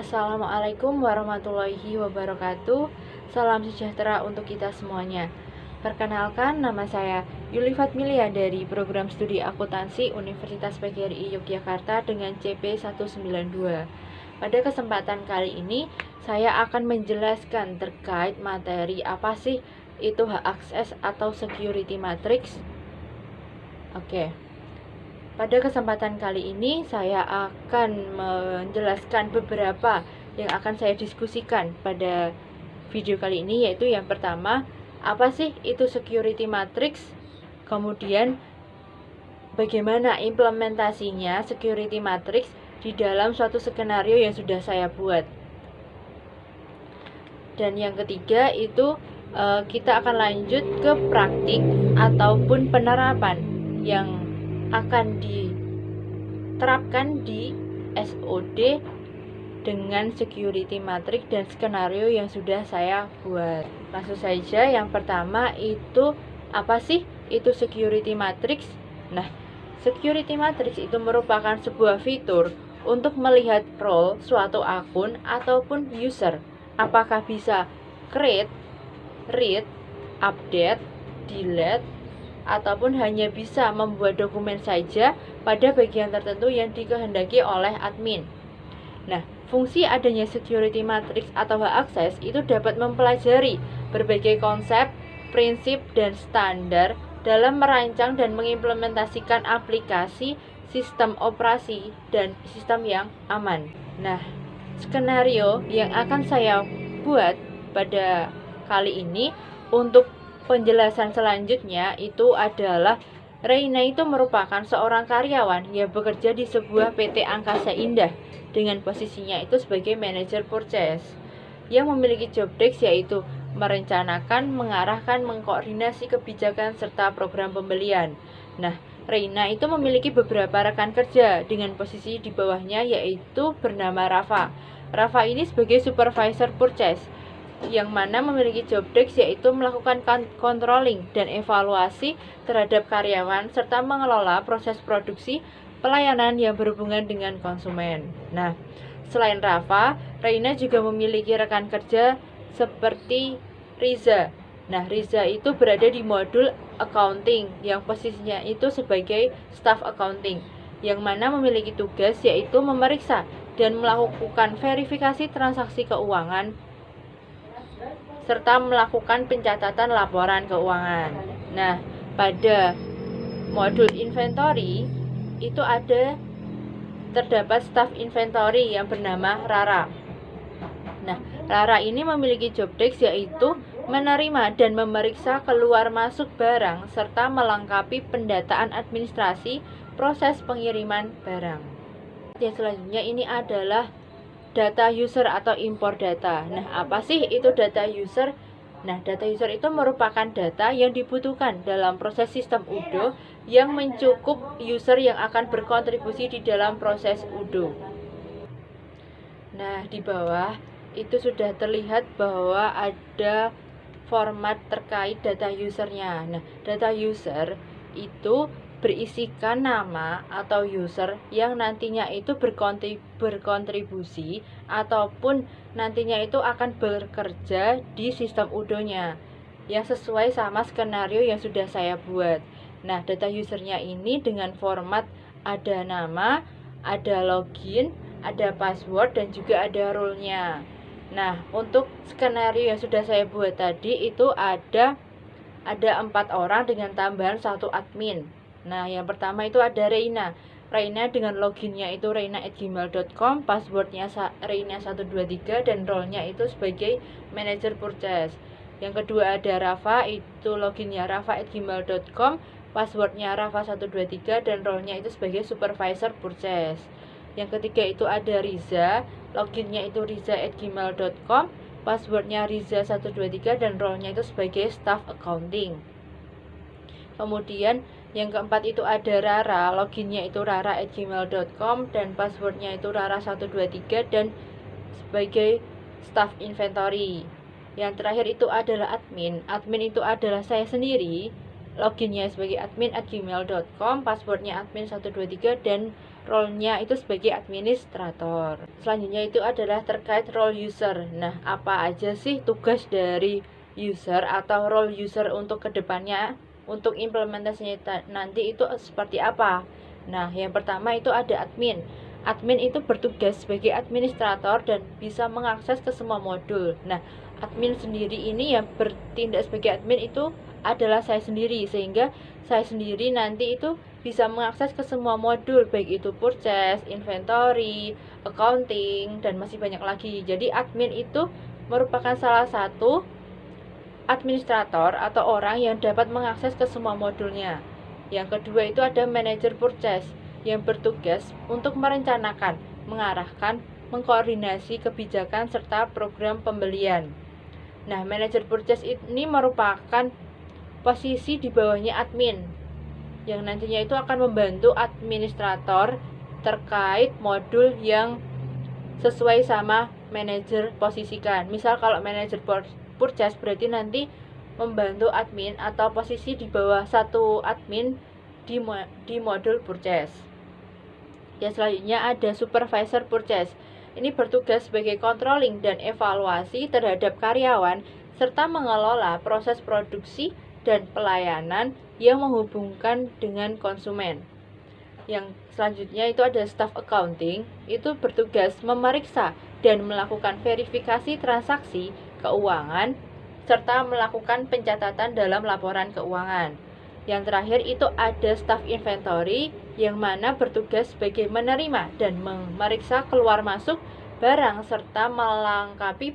Assalamualaikum warahmatullahi wabarakatuh. Salam sejahtera untuk kita semuanya. Perkenalkan, nama saya Yulifat Milia dari Program Studi Akuntansi Universitas PGRI Yogyakarta dengan CP 192. Pada kesempatan kali ini, saya akan menjelaskan terkait materi apa sih itu hak akses atau security matrix. Pada kesempatan kali ini saya akan menjelaskan beberapa yang akan saya diskusikan pada video kali ini, yaitu yang pertama, apa sih itu security matrix? Kemudian bagaimana implementasinya security matrix di dalam suatu skenario yang sudah saya buat. Dan yang ketiga itu kita akan lanjut ke praktik ataupun penerapan yang akan diterapkan di SOD dengan security matrix dan skenario yang sudah saya buat. Langsung saja, yang pertama itu apa sih itu security matrix? Nah, security matrix itu merupakan sebuah fitur untuk melihat role suatu akun ataupun user, apakah bisa create, read, update, delete, ataupun hanya bisa membuat dokumen saja pada bagian tertentu yang dikehendaki oleh admin. Nah, fungsi adanya security matrix atau hak akses itu dapat mempelajari berbagai konsep, prinsip, dan standar dalam merancang dan mengimplementasikan aplikasi, sistem operasi, dan sistem yang aman. Nah, skenario yang akan saya buat pada kali ini untuk penjelasan selanjutnya itu adalah Reina itu merupakan seorang karyawan yang bekerja di sebuah PT Angkasa Indah dengan posisinya itu sebagai manajer purchase yang memiliki job desk yaitu merencanakan, mengarahkan, mengkoordinasi kebijakan serta program pembelian. Nah, Reina itu memiliki beberapa rekan kerja dengan posisi di bawahnya yaitu bernama Rafa. Rafa ini sebagai supervisor purchase yang mana memiliki job desk yaitu melakukan controlling dan evaluasi terhadap karyawan serta mengelola proses produksi pelayanan yang berhubungan dengan konsumen. Nah, selain Rafa, Reina juga memiliki rekan kerja seperti Riza. Nah, Riza itu berada di modul accounting yang posisinya itu sebagai staff accounting, yang mana memiliki tugas yaitu memeriksa dan melakukan verifikasi transaksi keuangan serta melakukan pencatatan laporan keuangan. Nah, pada modul inventory itu terdapat staff inventory yang bernama Rara. Nah, Rara ini memiliki job desk yaitu menerima dan memeriksa keluar masuk barang serta melengkapi pendataan administrasi proses pengiriman barang. Yang selanjutnya ini adalah data user atau import data. Nah, apa sih itu data user? Nah, data user itu merupakan data yang dibutuhkan dalam proses sistem UDO yang mencukup user yang akan berkontribusi di dalam proses UDO. Nah, di bawah itu sudah terlihat bahwa ada format terkait data usernya. Nah, data user itu berisikan nama atau user yang nantinya itu berkontribusi ataupun nantinya itu akan bekerja di sistem UDO-nya yang sesuai sama skenario yang sudah saya buat. Nah, data usernya ini dengan format ada nama, ada login, ada password, dan juga ada role-nya. Nah, untuk skenario yang sudah saya buat tadi itu ada 4 orang dengan tambahan 1 admin. Nah, yang pertama itu ada Reina. Reina dengan loginnya itu reina@gmail.com, passwordnya reina123, dan role-nya itu sebagai manager purchase. Yang kedua ada Rafa, itu loginnya rafa@gmail.com, passwordnya rafa123, dan role-nya itu sebagai supervisor purchase. Yang ketiga itu ada Riza, loginnya itu riza@gmail.com, passwordnya riza123, dan role-nya itu sebagai staff accounting. Kemudian yang keempat itu ada Rara, loginnya itu rara@gmail.com, dan passwordnya itu rara123, dan sebagai staff inventory. Yang terakhir itu adalah admin. Admin itu adalah saya sendiri, loginnya sebagai admin@gmail.com, passwordnya admin123, dan role-nya itu sebagai administrator. Selanjutnya itu adalah terkait role user. Nah, apa aja sih tugas dari user atau role user untuk kedepannya, untuk implementasinya nanti itu seperti apa? Nah, yang pertama itu ada admin. Admin itu bertugas sebagai administrator dan bisa mengakses ke semua modul. Nah, admin sendiri ini yang bertindak sebagai admin itu adalah saya sendiri, sehingga saya sendiri nanti itu bisa mengakses ke semua modul, baik itu purchase, inventory, accounting, dan masih banyak lagi. Jadi admin itu merupakan salah satu administrator atau orang yang dapat mengakses ke semua modulnya. Yang kedua itu ada manajer purchase yang bertugas untuk merencanakan, mengarahkan, mengkoordinasi kebijakan serta program pembelian. Nah, manajer purchase ini merupakan posisi di bawahnya admin yang nantinya itu akan membantu administrator terkait modul yang sesuai sama manajer posisikan. Misal kalau manajer purchase berarti nanti membantu admin atau posisi di bawah satu admin di modul purchase. Yang selanjutnya ada supervisor purchase. Ini bertugas sebagai controlling dan evaluasi terhadap karyawan serta mengelola proses produksi dan pelayanan yang menghubungkan dengan konsumen. Yang selanjutnya itu ada staff accounting, itu bertugas memeriksa dan melakukan verifikasi transaksi keuangan serta melakukan pencatatan dalam laporan keuangan. Yang terakhir itu ada staff inventory yang mana bertugas sebagai menerima dan memeriksa keluar masuk barang serta melengkapi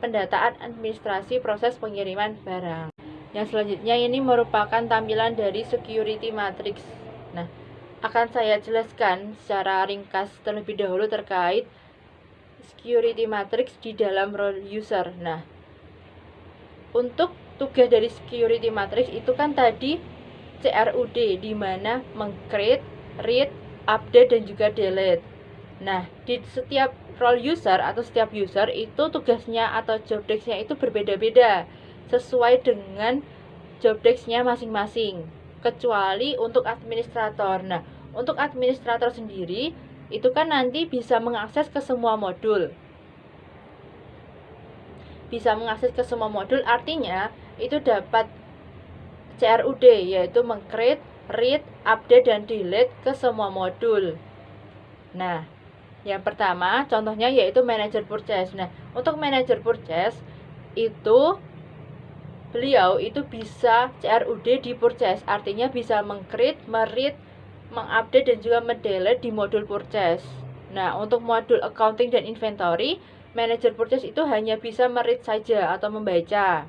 pendataan administrasi proses pengiriman barang. Yang selanjutnya ini merupakan tampilan dari security matrix. Nah, akan saya jelaskan secara ringkas terlebih dahulu terkait security matrix di dalam role user. Nah, untuk tugas dari security matrix itu kan tadi CRUD, di mana meng-create, read, update, dan juga delete. Nah, di setiap role user atau setiap user itu tugasnya atau job desk-nya itu berbeda-beda sesuai dengan job desk-nya masing-masing, kecuali untuk administrator. Nah, untuk administrator sendiri itu kan nanti bisa mengakses ke semua modul. Bisa mengakses ke semua modul artinya itu dapat CRUD, yaitu meng-create, read, update, dan delete ke semua modul. Nah, yang pertama contohnya yaitu manager purchase. Nah, untuk manager purchase itu beliau itu bisa CRUD di purchase, artinya bisa meng-create, meread, mengupdate, dan juga mendelete di modul purchase. Nah, untuk modul accounting dan inventory, manager purchase itu hanya bisa meread saja atau membaca.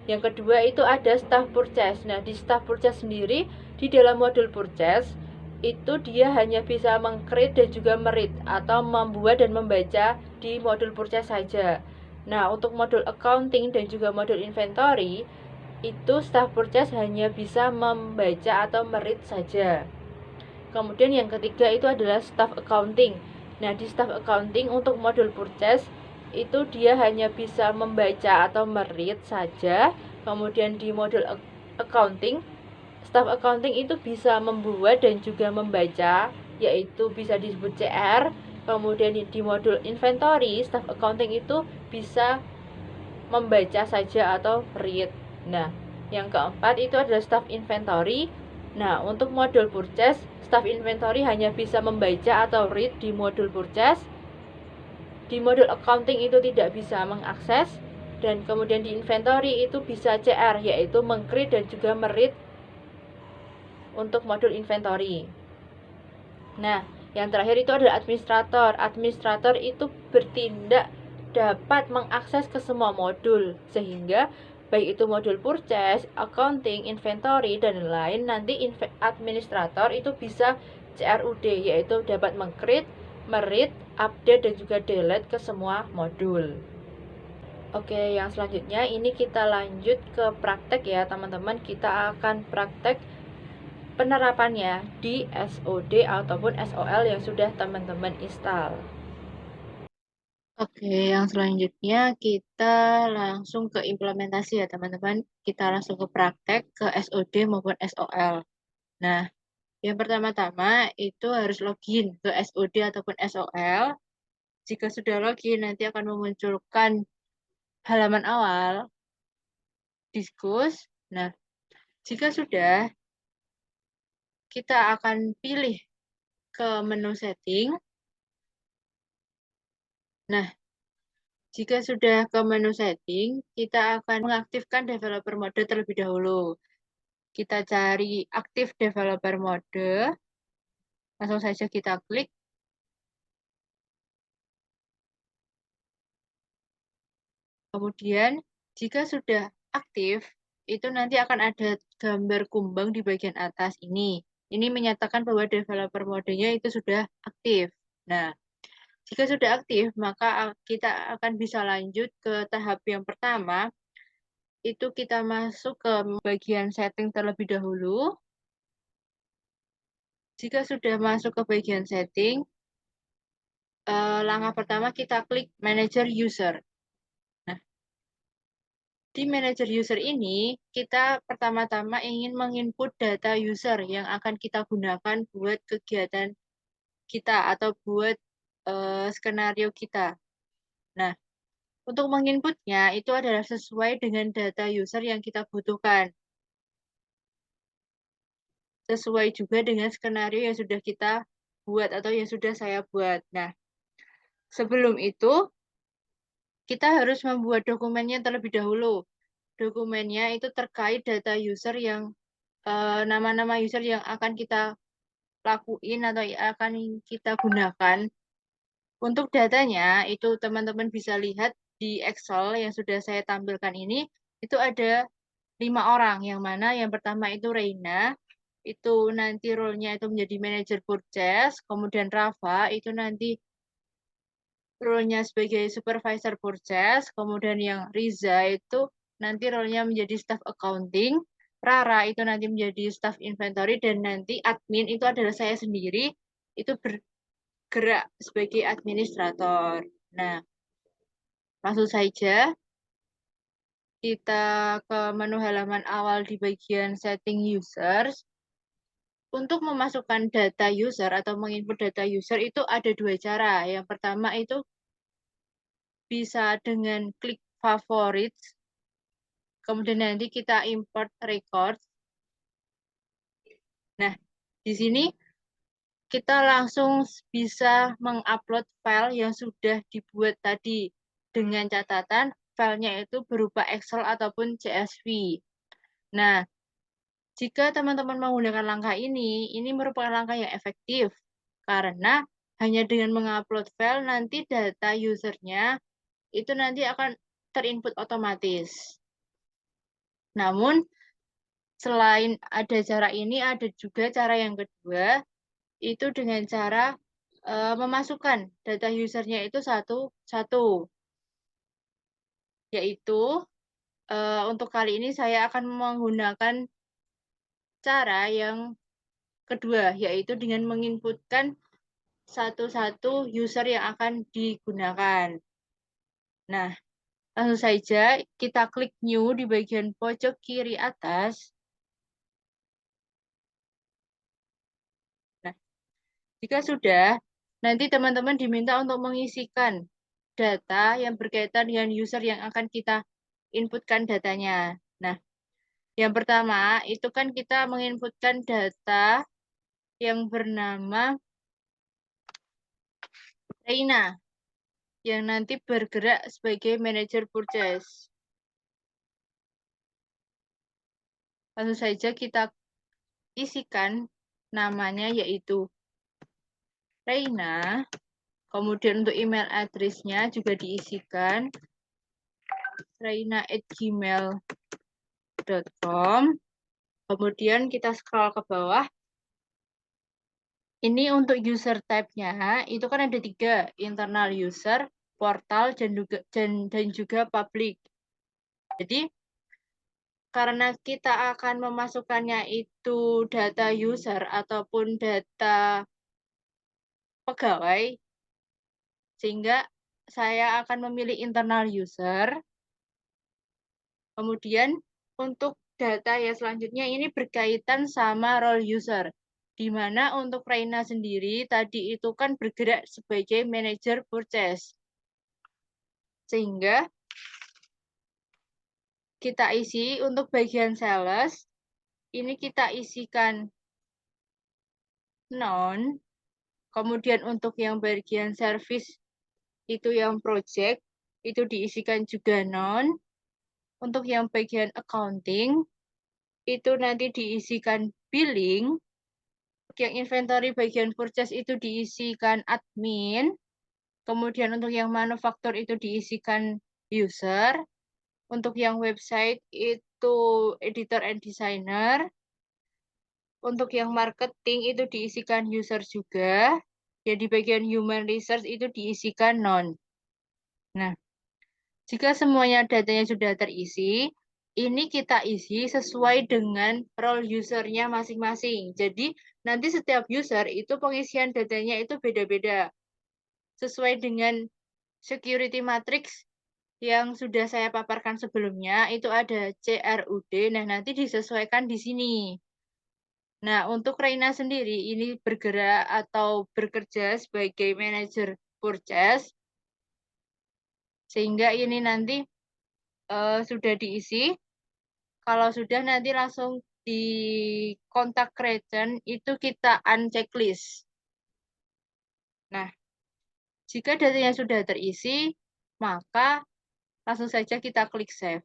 Yang kedua itu ada staff purchase. Nah, di staff purchase sendiri, di dalam modul purchase itu dia hanya bisa meng-create dan juga meread atau membuat dan membaca di modul purchase saja. Nah, untuk modul accounting dan juga modul inventory itu staff purchase hanya bisa membaca atau meread saja. Kemudian yang ketiga itu adalah staff accounting. Nah, di staff accounting untuk modul purchase itu dia hanya bisa membaca atau meread saja. Kemudian di modul accounting, staff accounting itu bisa membuat dan juga membaca, yaitu bisa disebut CR. Kemudian di modul inventory, staff accounting itu bisa membaca saja atau read. Nah, yang keempat itu adalah staff inventory. Nah, untuk modul purchase, staff inventory hanya bisa membaca atau read di modul purchase. Di modul accounting itu tidak bisa mengakses, dan kemudian di inventory itu bisa CR, yaitu meng-create dan juga meread untuk modul inventory. Nah, yang terakhir itu adalah administrator. Administrator itu bertindak dapat mengakses ke semua modul, sehingga baik itu modul purchase, accounting, inventory, dan lain, nanti administrator itu bisa CRUD, yaitu dapat meng-create, meread, update, dan juga delete ke semua modul. Oke, yang selanjutnya ini kita lanjut ke praktek ya teman-teman. Kita akan praktek penerapannya di SOD ataupun SOL yang sudah teman-teman install. Oke, yang selanjutnya kita langsung ke implementasi ya teman-teman. Kita langsung ke praktek ke SOD maupun SOL. Nah, Yang pertama-tama itu harus login ke SOD ataupun SOL. Jika sudah login, nanti akan memunculkan halaman awal, diskus. Nah, jika sudah, kita akan pilih ke menu setting. Nah, jika sudah ke menu setting, kita akan mengaktifkan developer mode terlebih dahulu. Kita cari aktif developer mode, langsung saja kita klik. Kemudian, jika sudah aktif, itu nanti akan ada gambar kumbang di bagian atas ini. Ini menyatakan bahwa developer modenya itu sudah aktif. Nah, jika sudah aktif, maka kita akan bisa lanjut ke tahap yang pertama, itu kita masuk ke bagian setting terlebih dahulu. Jika sudah masuk ke bagian setting, langkah pertama kita klik Manager User. Nah, di Manager User ini, kita pertama-tama ingin menginput data user yang akan kita gunakan buat kegiatan kita atau buat skenario kita. Nah, untuk menginputnya itu adalah sesuai dengan data user yang kita butuhkan. Sesuai juga dengan skenario yang sudah kita buat atau yang sudah saya buat. Nah, sebelum itu, kita harus membuat dokumennya terlebih dahulu. Dokumennya itu terkait data user yang nama-nama user yang akan kita lakuin atau akan kita gunakan. Untuk datanya, itu teman-teman bisa lihat di Excel yang sudah saya tampilkan ini, itu ada 5 orang, yang mana yang pertama itu Reina, itu nanti role-nya itu menjadi manajer purchase, kemudian Rafa itu nanti role-nya sebagai supervisor purchase, kemudian yang Riza itu nanti role-nya menjadi staff accounting, Rara itu nanti menjadi staff inventory, dan nanti admin itu adalah saya sendiri, itu bergerak sebagai administrator. Nah, langsung saja kita ke menu halaman awal di bagian setting users. Untuk memasukkan data user atau menginput data user itu ada dua cara. Yang pertama itu bisa dengan klik favorites, kemudian nanti kita import record. Nah, di sini kita langsung bisa mengupload file yang sudah dibuat tadi dengan catatan filenya itu berupa Excel ataupun CSV. Nah, jika teman-teman menggunakan langkah ini merupakan langkah yang efektif karena hanya dengan mengupload file nanti data usernya itu nanti akan terinput otomatis. Namun, selain ada cara ini, ada juga cara yang kedua, itu dengan cara memasukkan data usernya itu satu-satu. Yaitu, untuk kali ini saya akan menggunakan cara yang kedua, yaitu dengan menginputkan satu-satu user yang akan digunakan. Nah, langsung saja kita klik New di bagian pojok kiri atas. Nah, jika sudah, nanti teman-teman diminta untuk mengisikan data yang berkaitan dengan user yang akan kita inputkan datanya. Nah, yang pertama itu kan kita menginputkan data yang bernama Reina, yang nanti bergerak sebagai manajer purchase. Langsung saja kita isikan namanya yaitu Reina. Kemudian untuk email address-nya juga diisikan reina@gmail.com. Kemudian kita scroll ke bawah. Ini untuk user type-nya, itu kan ada 3, internal user, portal, dan juga public. Jadi, karena kita akan memasukkannya itu data user ataupun data pegawai, sehingga saya akan memilih internal user. Kemudian untuk data yang selanjutnya ini berkaitan sama role user. Di mana untuk Reina sendiri tadi itu kan bergerak sebagai manajer purchase. Sehingga kita isi untuk bagian sales, ini kita isikan non. Kemudian untuk yang bagian service itu yang project, itu diisikan juga non. Untuk yang bagian accounting, itu nanti diisikan billing. Untuk yang inventory bagian purchase itu diisikan admin. Kemudian untuk yang manufaktur itu diisikan user. Untuk yang website itu editor and designer. Untuk yang marketing itu diisikan user juga. Ya di bagian human research itu diisikan non. Nah, jika semuanya datanya sudah terisi, ini kita isi sesuai dengan role usernya masing-masing. Jadi nanti setiap user itu pengisian datanya itu beda-beda. Sesuai dengan security matrix yang sudah saya paparkan sebelumnya, itu ada CRUD. Nah, nanti disesuaikan di sini. Nah, untuk Reina sendiri ini bergerak atau bekerja sebagai manajer purchase, sehingga ini nanti sudah diisi. Kalau sudah nanti langsung di kontak Kreten itu kita unchecklist. Nah, jika datanya sudah terisi, maka langsung saja kita klik save.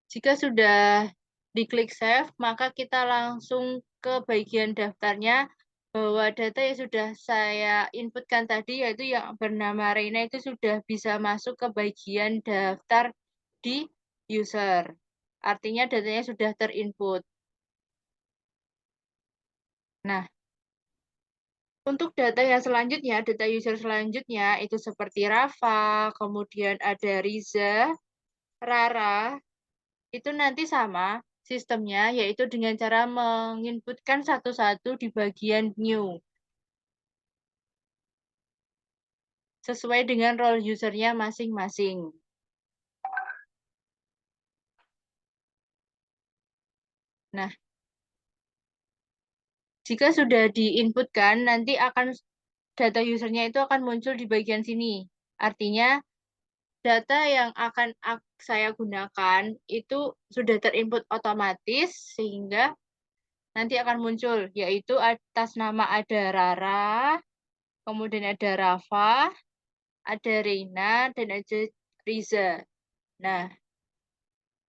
Jika sudah diklik save, maka kita langsung ke bagian daftarnya bahwa data yang sudah saya inputkan tadi, yaitu yang bernama Reina itu sudah bisa masuk ke bagian daftar di user. Artinya datanya sudah terinput. Nah, untuk data yang selanjutnya, data user selanjutnya itu seperti Rafa, kemudian ada Riza, Rara, itu nanti sama sistemnya, yaitu dengan cara menginputkan satu-satu di bagian new. Sesuai dengan role usernya masing-masing. Nah, jika sudah diinputkan, nanti akan data usernya itu akan muncul di bagian sini. Artinya, data yang akan saya gunakan itu sudah terinput otomatis, sehingga nanti akan muncul, yaitu atas nama ada Rara, kemudian ada Rafa, ada Reina, dan ada Riza. Nah,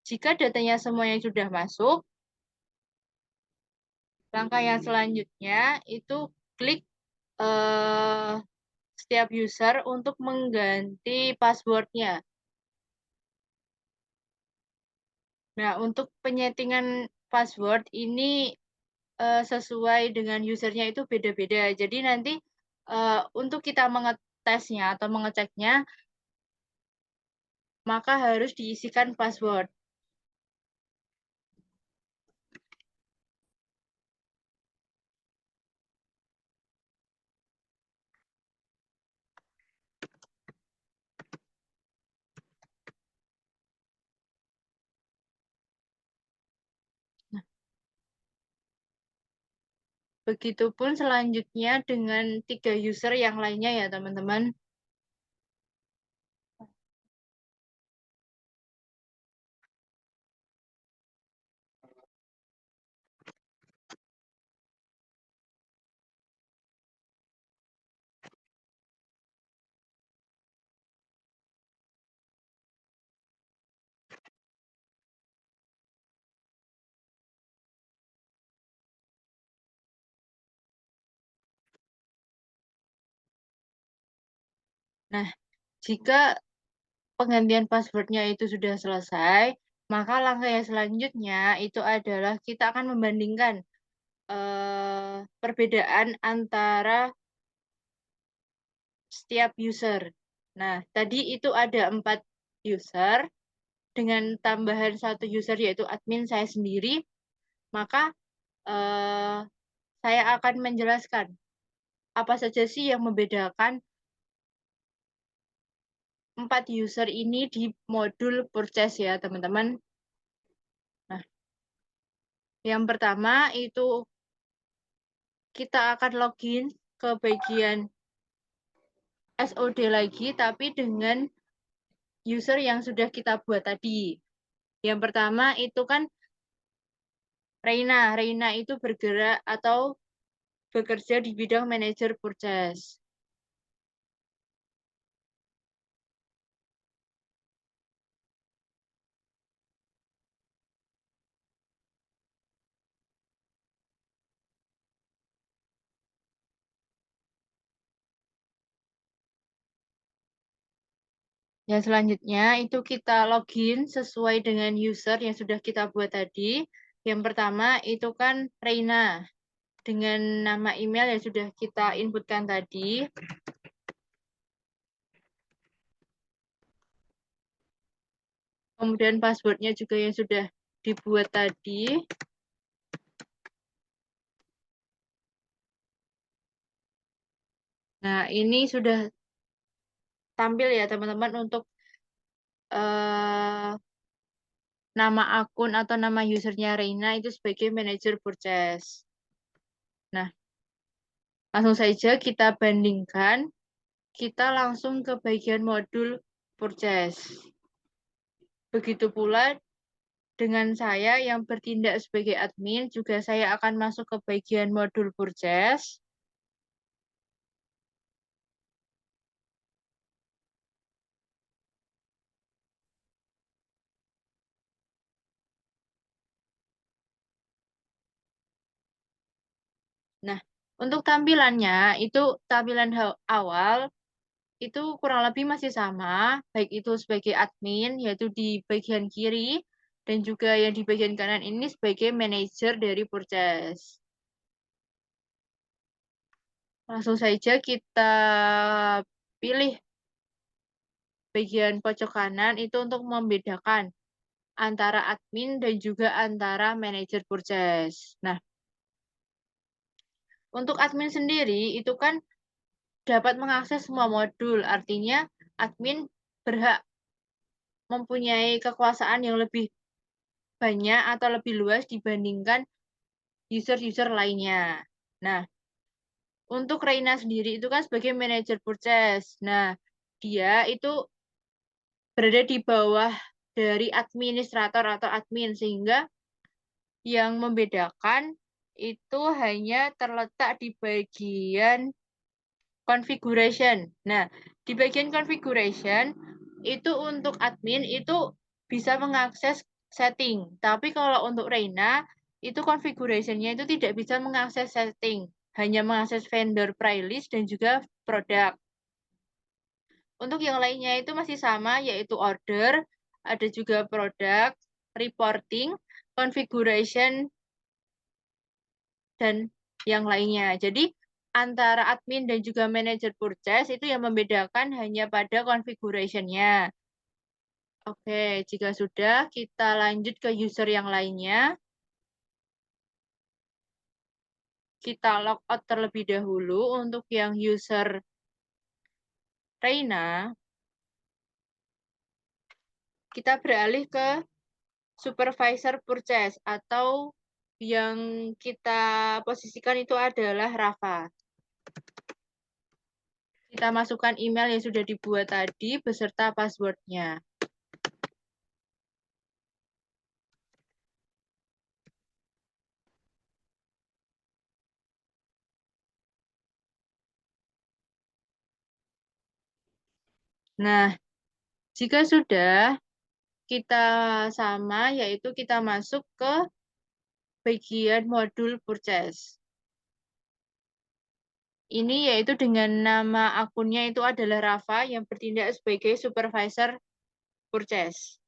jika datanya semuanya sudah masuk, langkah yang selanjutnya itu klik setiap user untuk mengganti passwordnya. Nah, untuk penyetingan password ini sesuai dengan usernya itu beda-beda. Jadi nanti untuk kita mengetesnya atau mengeceknya, maka harus diisikan password. Begitupun selanjutnya dengan 3 user yang lainnya ya teman-teman. Nah, jika penggantian passwordnya itu sudah selesai, maka langkah yang selanjutnya itu adalah kita akan membandingkan perbedaan antara setiap user. Nah, tadi itu ada 4 user, dengan tambahan 1 user yaitu admin saya sendiri, maka eh, saya akan menjelaskan apa saja sih yang membedakan 4 user ini di modul purchase ya teman-teman. Nah, Yang pertama itu kita akan login ke bagian SOD lagi, tapi dengan user yang sudah kita buat tadi. Yang pertama itu kan Reina. Reina itu bergerak atau bekerja di bidang manajer purchase. Yang selanjutnya itu kita login sesuai dengan user yang sudah kita buat tadi. Yang pertama itu kan Reina dengan nama email yang sudah kita inputkan tadi. Kemudian passwordnya juga yang sudah dibuat tadi. Nah, ini sudah tampil ya teman-teman untuk nama akun atau nama usernya Reina itu sebagai manager purchase. Nah, langsung saja kita bandingkan. Kita langsung ke bagian modul purchase. Begitu pula dengan saya yang bertindak sebagai admin, juga saya akan masuk ke bagian modul purchase. Nah, untuk tampilannya, itu tampilan awal, itu kurang lebih masih sama, baik itu sebagai admin, yaitu di bagian kiri, dan juga yang di bagian kanan ini sebagai manajer dari purchase. Langsung saja kita pilih bagian pojok kanan itu untuk membedakan antara admin dan juga antara manajer purchase. Nah, untuk admin sendiri itu kan dapat mengakses semua modul, artinya admin berhak mempunyai kekuasaan yang lebih banyak atau lebih luas dibandingkan user-user lainnya. Nah, untuk Reina sendiri itu kan sebagai manajer purchase. Nah, dia itu berada di bawah dari administrator atau admin, sehingga yang membedakan itu hanya terletak di bagian configuration. Nah, di bagian configuration itu untuk admin itu bisa mengakses setting. Tapi kalau untuk Reina itu configuration-nya itu tidak bisa mengakses setting, hanya mengakses vendor playlist dan juga produk. Untuk yang lainnya itu masih sama, yaitu order, ada juga produk, reporting, configuration, dan yang lainnya. Jadi antara admin dan juga manager purchase itu yang membedakan hanya pada configuration-nya. Oke, jika sudah kita lanjut ke user yang lainnya. Kita logout terlebih dahulu untuk yang user Reina. Kita beralih ke supervisor purchase atau yang kita posisikan itu adalah Rafa. Kita masukkan email yang sudah dibuat tadi beserta passwordnya. Nah, jika sudah kita sama, yaitu kita masuk ke bagian modul purchase. Ini yaitu dengan nama akunnya itu adalah Rafa yang bertindak sebagai supervisor purchase.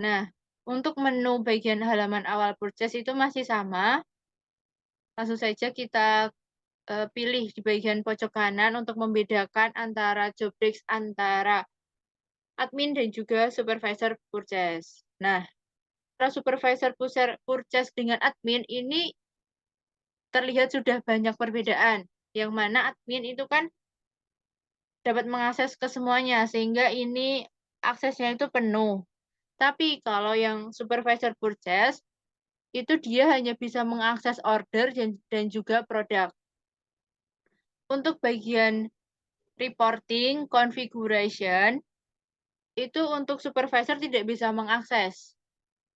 Nah, untuk menu bagian halaman awal purchase itu masih sama. Langsung saja kita pilih di bagian pojok kanan untuk membedakan antara job desk antara admin dan juga supervisor purchase. Nah, antara supervisor purchase dengan admin ini terlihat sudah banyak perbedaan. Yang mana admin itu kan dapat mengakses ke semuanya, sehingga ini aksesnya itu penuh. Tapi kalau yang supervisor purchase, itu dia hanya bisa mengakses order dan juga produk. Untuk bagian reporting, configuration, itu untuk supervisor tidak bisa mengakses.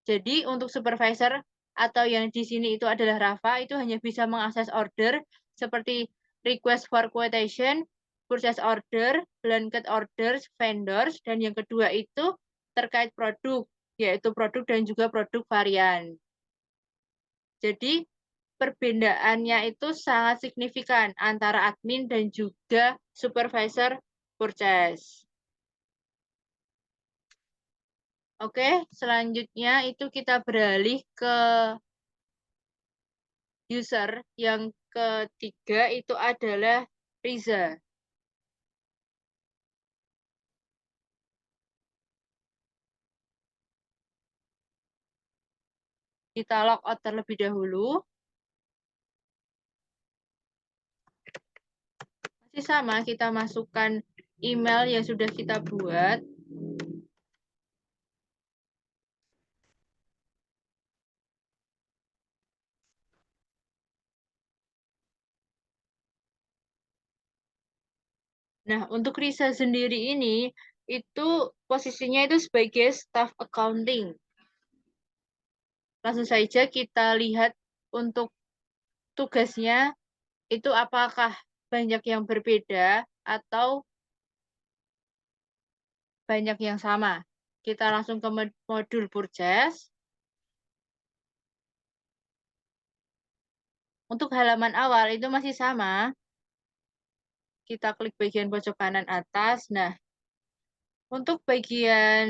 Jadi untuk supervisor atau yang di sini itu adalah Rafa, itu hanya bisa mengakses order seperti request for quotation, purchase order, blanket orders, vendors, dan yang kedua itu terkait produk, yaitu produk dan juga produk varian. Jadi perbedaannya itu sangat signifikan antara admin dan juga supervisor purchase. Oke, selanjutnya itu kita beralih ke user. Yang ketiga itu adalah Riza. Kita logout terlebih dahulu. Masih sama, kita masukkan email yang sudah kita buat. Nah, untuk Risa sendiri ini, itu posisinya itu sebagai staff accounting. Langsung saja kita lihat untuk tugasnya, itu apakah banyak yang berbeda atau banyak yang sama. Kita langsung ke modul purchase. Untuk halaman awal itu masih sama. Kita klik bagian pojok kanan atas. Nah, untuk bagian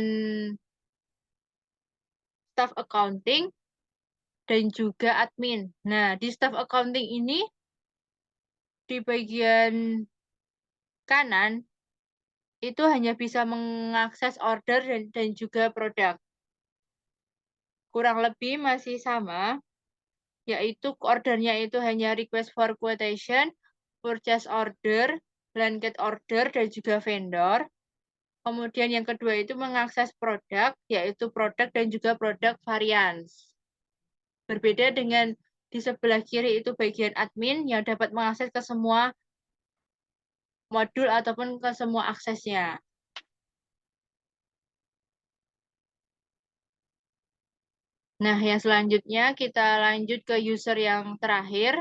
staff accounting dan juga admin. Nah, di staff accounting ini, di bagian kanan, itu hanya bisa mengakses order dan juga produk. Kurang lebih masih sama, yaitu ordernya itu hanya request for quotation, purchase order, blanket order, dan juga vendor. Kemudian yang kedua itu mengakses produk, yaitu produk dan juga produk varians. Berbeda dengan di sebelah kiri itu bagian admin yang dapat mengakses ke semua modul ataupun ke semua aksesnya. Nah, yang selanjutnya kita lanjut ke user yang terakhir.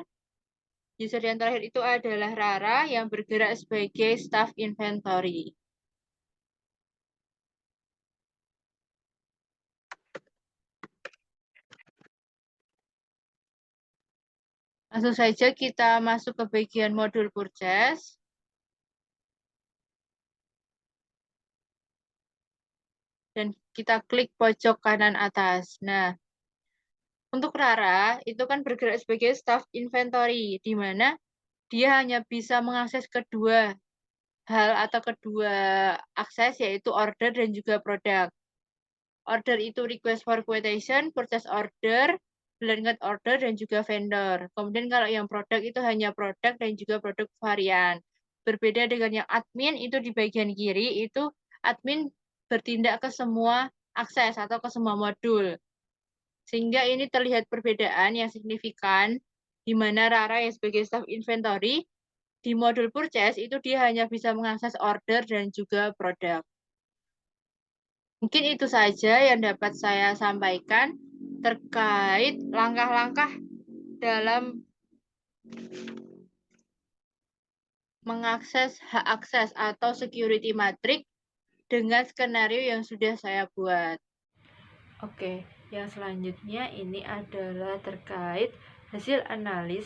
User yang terakhir itu adalah Rara yang bergerak sebagai staff inventory. Langsung saja kita masuk ke bagian modul purchase. Dan kita klik pojok kanan atas. Nah, untuk Rara, itu kan bergerak sebagai staff inventory, di mana dia hanya bisa mengakses kedua hal atau kedua akses, yaitu order dan juga produk. Order itu request for quotation, purchase order, blanket order, dan juga vendor. Kemudian kalau yang produk itu hanya produk dan juga produk varian. Berbeda dengan yang admin, itu di bagian kiri, itu admin bertindak ke semua akses atau ke semua modul. Sehingga ini terlihat perbedaan yang signifikan, di mana Rara yang sebagai staff inventory, di modul purchase itu dia hanya bisa mengakses order dan juga produk. Mungkin itu saja yang dapat saya sampaikan terkait langkah-langkah dalam mengakses hak akses atau security matrix dengan skenario yang sudah saya buat. Oke, yang selanjutnya ini adalah terkait hasil analis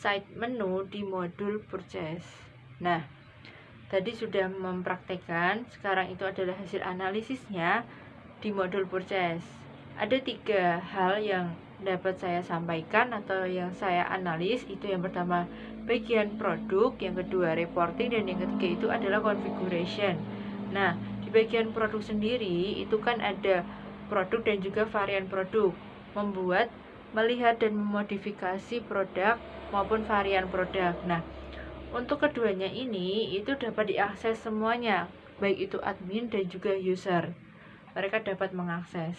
site menu di modul purchase. Nah, tadi sudah mempraktekkan, sekarang itu adalah hasil analisisnya di modul purchase. Ada 3 hal yang dapat saya sampaikan atau yang saya analis. Itu yang pertama bagian produk, yang kedua reporting, dan yang ketiga itu adalah configuration. Nah, di bagian produk sendiri itu kan ada produk dan juga varian produk. Membuat, melihat, dan memodifikasi produk maupun varian produk. Nah, Untuk keduanya ini itu dapat diakses semuanya, baik itu admin dan juga user. Mereka dapat mengakses.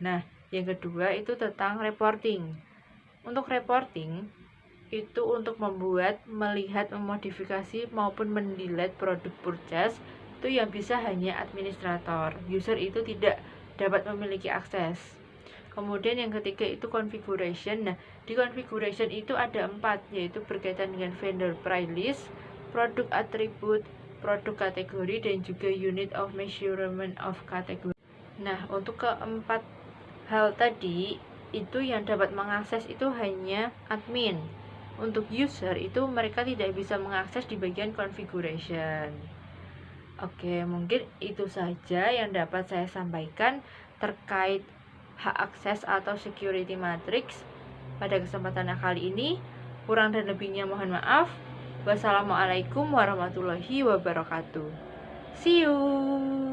Nah, yang kedua itu tentang reporting. Untuk reporting itu untuk membuat, melihat, memodifikasi maupun mendelete produk purchase itu yang bisa hanya administrator. User itu tidak dapat memiliki akses. Kemudian yang ketiga itu configuration. Nah, di configuration itu ada 4, yaitu berkaitan dengan vendor price list, produk atribut, produk kategori, dan juga unit of measurement of kategori. Nah, untuk keempat hal tadi itu yang dapat mengakses itu hanya admin. Untuk user itu mereka tidak bisa mengakses di bagian configuration. Oke, mungkin itu saja yang dapat saya sampaikan terkait hak akses atau security matrix pada kesempatan kali ini. Kurang dan lebihnya mohon maaf. Wassalamualaikum warahmatullahi wabarakatuh. See you.